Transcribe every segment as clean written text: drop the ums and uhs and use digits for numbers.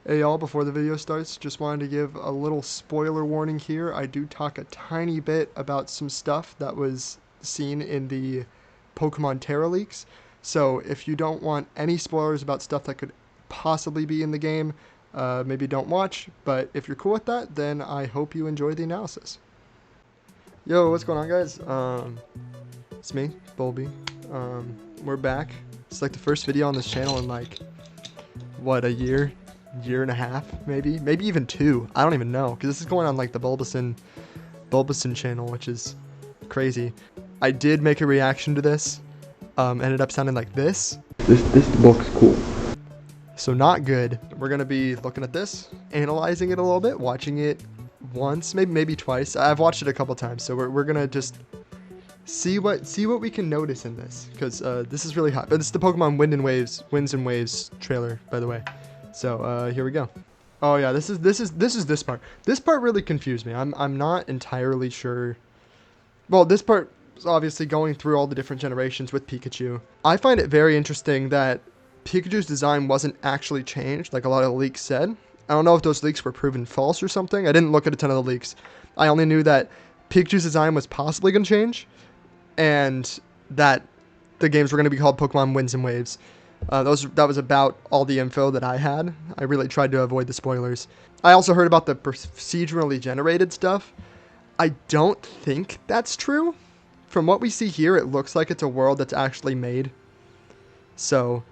Hey y'all, before the video starts, just wanted to give a little spoiler warning here. I do talk a tiny bit about some stuff that was seen in the Pokemon Terra leaks. So if you don't want any spoilers about stuff that could possibly be in the game, maybe don't watch. But if you're cool with that, then I hope you enjoy the analysis. Yo, what's going on, guys? It's me, Bulby. We're back. It's like the first video on this channel in like, what, a year and a half, maybe even 2. I don't even know, because this is going on like the Bulbasin channel, which is crazy. I did make a reaction to this. Ended up sounding like this. This looks cool. So not good. We're gonna be looking at this, analyzing it a little bit, watching it once, maybe twice. I've watched it a couple times, so we're gonna just see what we can notice in this, because this is really hot. But it's the Pokemon Winds and Waves trailer, by the way. So here we go. Oh yeah, this is this part. This part really confused me. I'm not entirely sure. Well, this part is obviously going through all the different generations with Pikachu. I find it very interesting that Pikachu's design wasn't actually changed, like a lot of the leaks said. I don't know if those leaks were proven false or something. I didn't look at a ton of the leaks. I only knew that Pikachu's design was possibly going to change, and that the games were going to be called Pokemon Winds and Waves. That was about all the info that I had. I really tried to avoid the spoilers. I also heard about the procedurally generated stuff. I don't think that's true. From what we see here, it looks like it's a world that's actually made. So,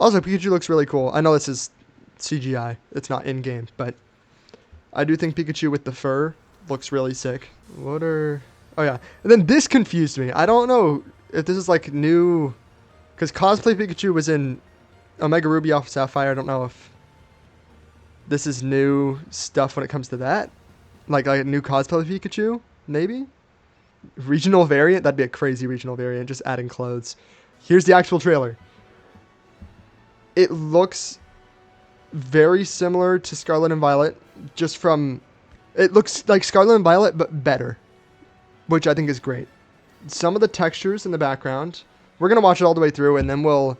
also Pikachu looks really cool. I know this is CGI. It's not in-game, but I do think Pikachu with the fur looks really sick. Oh yeah. And then this confused me. I don't know if this is like new, because Cosplay Pikachu was in Omega Ruby Alpha Sapphire. I don't know if this is new stuff when it comes to that. Like a new Cosplay Pikachu, maybe? Regional variant? That'd be a crazy regional variant, just adding clothes. Here's the actual trailer. It looks very similar to Scarlet and Violet, just from... It looks like Scarlet and Violet, but better, which I think is great. Some of the textures in the background... We're going to watch it all the way through, and then we'll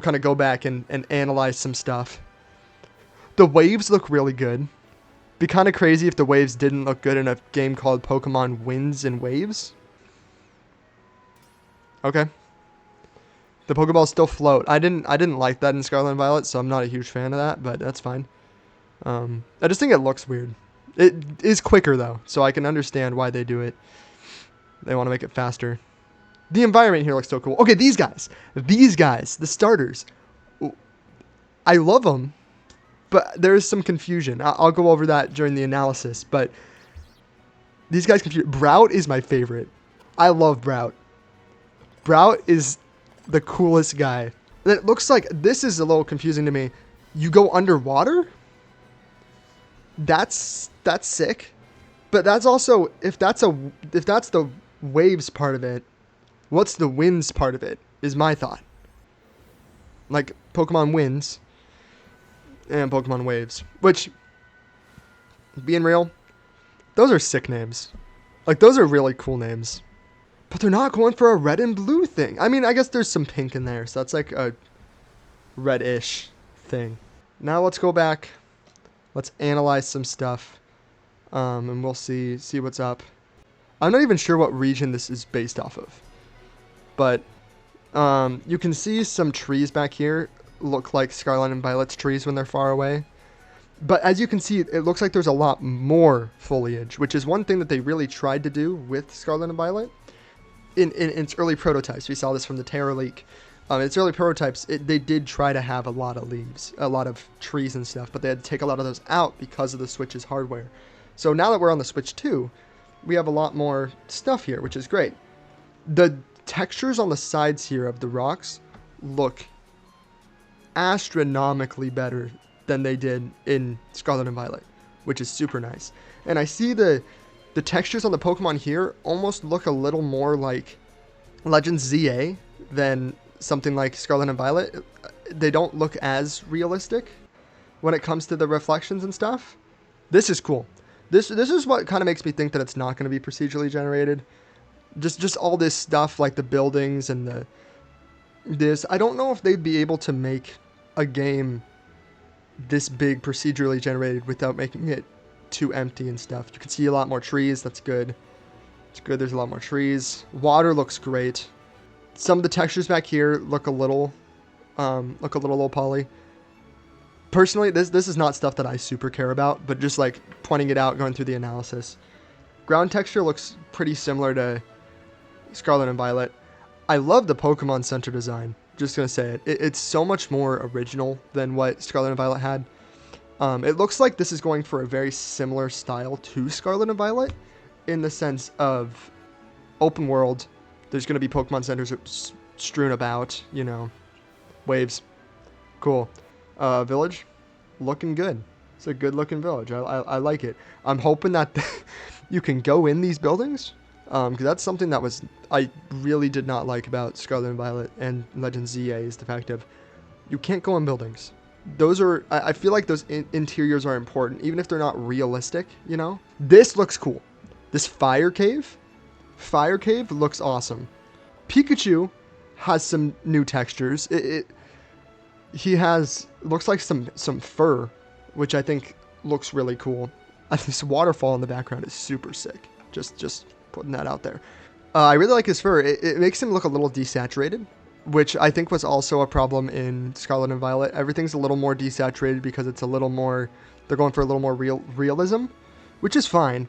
kind of go back and analyze some stuff. The waves look really good. Be kind of crazy if the waves didn't look good in a game called Pokemon Winds and Waves. Okay. The Pokeballs still float. I didn't like that in Scarlet and Violet, so I'm not a huge fan of that, but that's fine. I just think it looks weird. It is quicker, though, so I can understand why they do it. They want to make it faster. The environment here looks so cool. Okay, these guys, the starters. I love them, but there is some confusion. I'll go over that during the analysis, but these guys confuse. Brout is my favorite. I love Brout. Brout is the coolest guy. And it looks like, this is a little confusing to me. You go underwater? That's sick. But that's also, if that's the waves part of it, what's the winds part of it, is my thought. Like, Pokemon Winds and Pokemon Waves. Which, being real, those are sick names. Like, those are really cool names. But they're not going for a red and blue thing. I mean, I guess there's some pink in there, so that's like a red-ish thing. Now let's go back. Let's analyze some stuff. And we'll see what's up. I'm not even sure what region this is based off of. But you can see some trees back here look like Scarlet and Violet's trees when they're far away. But as you can see, it looks like there's a lot more foliage, which is one thing that they really tried to do with Scarlet and Violet. In its early prototypes, we saw this from the Terra leak. Its early prototypes, they did try to have a lot of leaves, a lot of trees and stuff, but they had to take a lot of those out because of the Switch's hardware. So now that we're on the Switch 2, we have a lot more stuff here, which is great. The textures on the sides here of the rocks look astronomically better than they did in Scarlet and Violet, which is super nice. And I see the textures on the Pokemon here almost look a little more like Legends ZA than something like Scarlet and Violet. They don't look as realistic when it comes to the reflections and stuff. This is cool. This is what kind of makes me think that it's not going to be procedurally generated. Just all this stuff, like the buildings and this. I don't know if they'd be able to make a game this big procedurally generated without making it too empty and stuff. You can see a lot more trees. That's good. It's good. There's a lot more trees. Water looks great. Some of the textures back here look a little low poly. Personally, this is not stuff that I super care about, but just like pointing it out, going through the analysis. Ground texture looks pretty similar to Scarlet and Violet. I love the Pokemon Center design. Just gonna say it. It's so much more original than what Scarlet and Violet had. It looks like this is going for a very similar style to Scarlet and Violet, in the sense of open world. There's gonna be Pokemon centers strewn about, you know, waves. Cool. Village, looking good. It's a good looking village. I like it. I'm hoping that you can go in these buildings, because that's something that I really did not like about Scarlet and Violet and Legend ZA, is the fact of you can't go in buildings. Those are, I feel like those interiors are important, even if they're not realistic, you know? This looks cool. This fire cave looks awesome. Pikachu has some new textures. He has, looks like some fur, which I think looks really cool. This waterfall in the background is super sick. Just putting that out there. I really like his fur. It makes him look a little desaturated, which I think was also a problem in Scarlet and Violet. Everything's a little more desaturated because it's a little more, they're going for a little more realism, which is fine.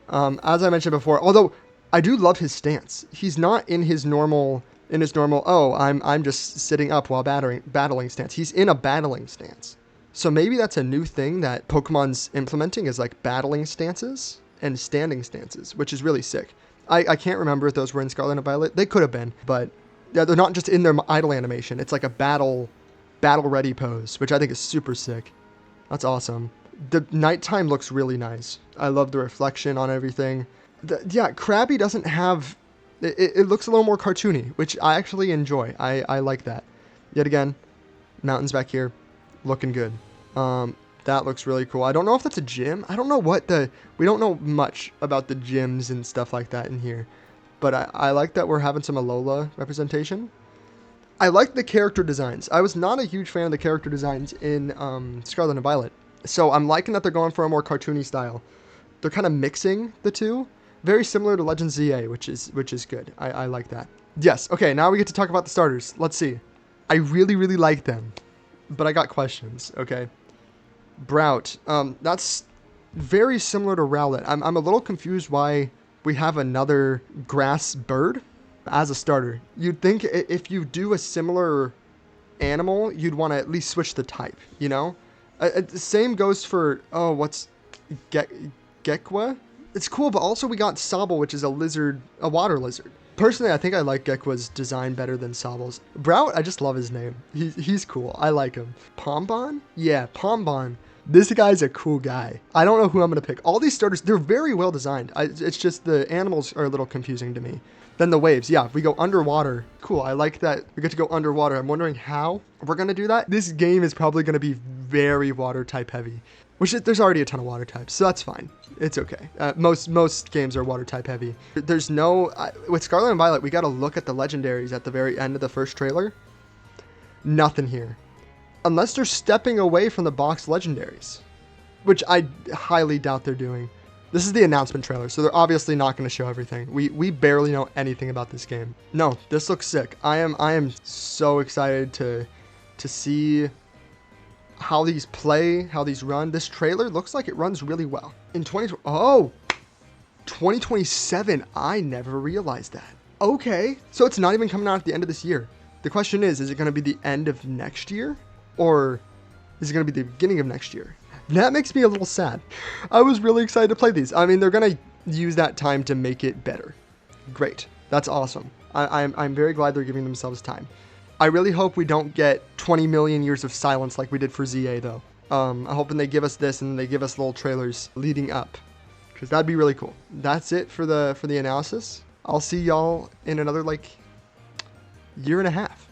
As I mentioned before, although I do love his stance. He's not in his normal, oh, I'm just sitting up while battling stance. He's in a battling stance. So maybe that's a new thing that Pokemon's implementing, is like battling stances and standing stances, which is really sick. I can't remember if those were in Scarlet and Violet. They could have been, but yeah, they're not just in their idle animation. It's like a battle ready pose, which I think is super sick. That's awesome. The nighttime looks really nice. I love the reflection on everything. Yeah, Krabby doesn't have, it looks a little more cartoony, which I actually enjoy. I like that. Yet again, mountains back here, looking good. That looks really cool. I don't know if that's a gym. I don't know we don't know much about the gyms and stuff like that in here. But I like that we're having some Alola representation. I like the character designs. I was not a huge fan of the character designs in Scarlet and Violet. So I'm liking that they're going for a more cartoony style. They're kind of mixing the two. Very similar to Legend ZA, which is good. I like that. Yes, okay, now we get to talk about the starters. Let's see. I really, really like them. But I got questions, okay? Brout. That's very similar to Rowlet. I'm a little confused why we have another grass bird as a starter. You'd think if you do a similar animal, you'd want to at least switch the type, you know? The same goes for, what's Gekwa? It's cool, but also we got Sobble, which is a water lizard. Personally, I think I like Gekwa's design better than Sobble's. Brout, I just love his name. He's cool. I like him. Pombon? Yeah, Pombon. This guy's a cool guy. I don't know who I'm going to pick. All these starters, they're very well designed. It's just the animals are a little confusing to me. Then the waves. Yeah, we go underwater. Cool. I like that we get to go underwater. I'm wondering how we're going to do that. This game is probably going to be very water type heavy, which there's already a ton of water types, so that's fine. It's okay. Most games are water type heavy. There's no, with Scarlet and Violet, we got to look at the legendaries at the very end of the first trailer. Nothing here. Unless they're stepping away from the box legendaries, which I highly doubt they're doing. This is the announcement trailer, so they're obviously not going to show everything. We barely know anything about this game. No, this looks sick. I am so excited to see how these play, how these run. This trailer looks like it runs really well. In 2027, I never realized that. Okay, so it's not even coming out at the end of this year. The question is it going to be the end of next year? Or is it going to be the beginning of next year? That makes me a little sad. I was really excited to play these. I mean, they're going to use that time to make it better. Great. That's awesome. I'm very glad they're giving themselves time. I really hope we don't get 20 million years of silence like we did for ZA, though. I'm hoping they give us this and they give us little trailers leading up, because that'd be really cool. That's it for the analysis. I'll see y'all in another, year and a half.